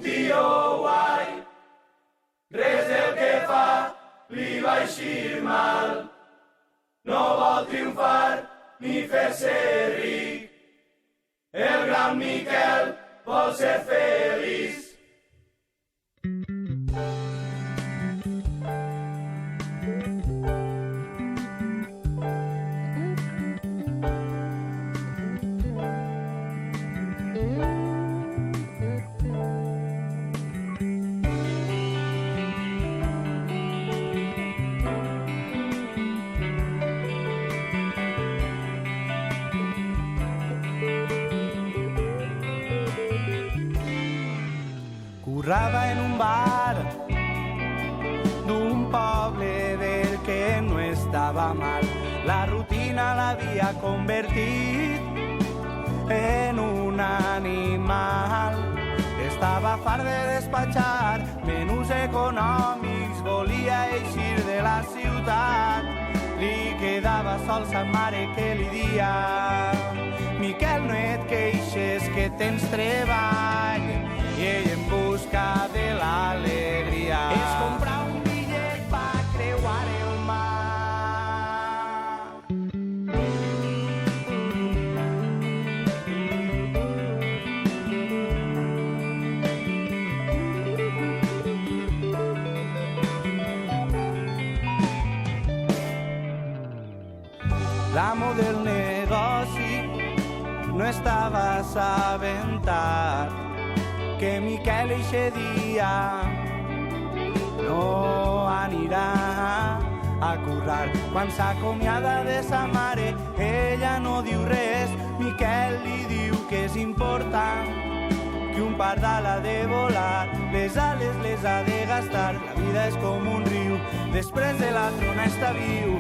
tio guai, res del que fa li va eixir mal. No vol triomfar ni fer-se ric, el gran Miquel vol ser feliç. Currava en un bar d'un poble del que no estava mal. La rutina l'havia convertit en un animal. Estava fart de despatxar menús econòmics, volia eixir de la ciutat. Li quedava sol sa mare que li dia: Miquel, no et queixes que tens treball. I ell en busca de l'alegria es compra un bitllet per creuar el mar. L'amo del negoci no estava assabentat que Miquel eixe dia no anirà a currar. Quan s'acomiada de sa mare, ella no diu res. Miquel li diu que és important, que un pardal ha de volar, les ales les ha de gastar. La vida és com un riu, després de la trona està viu.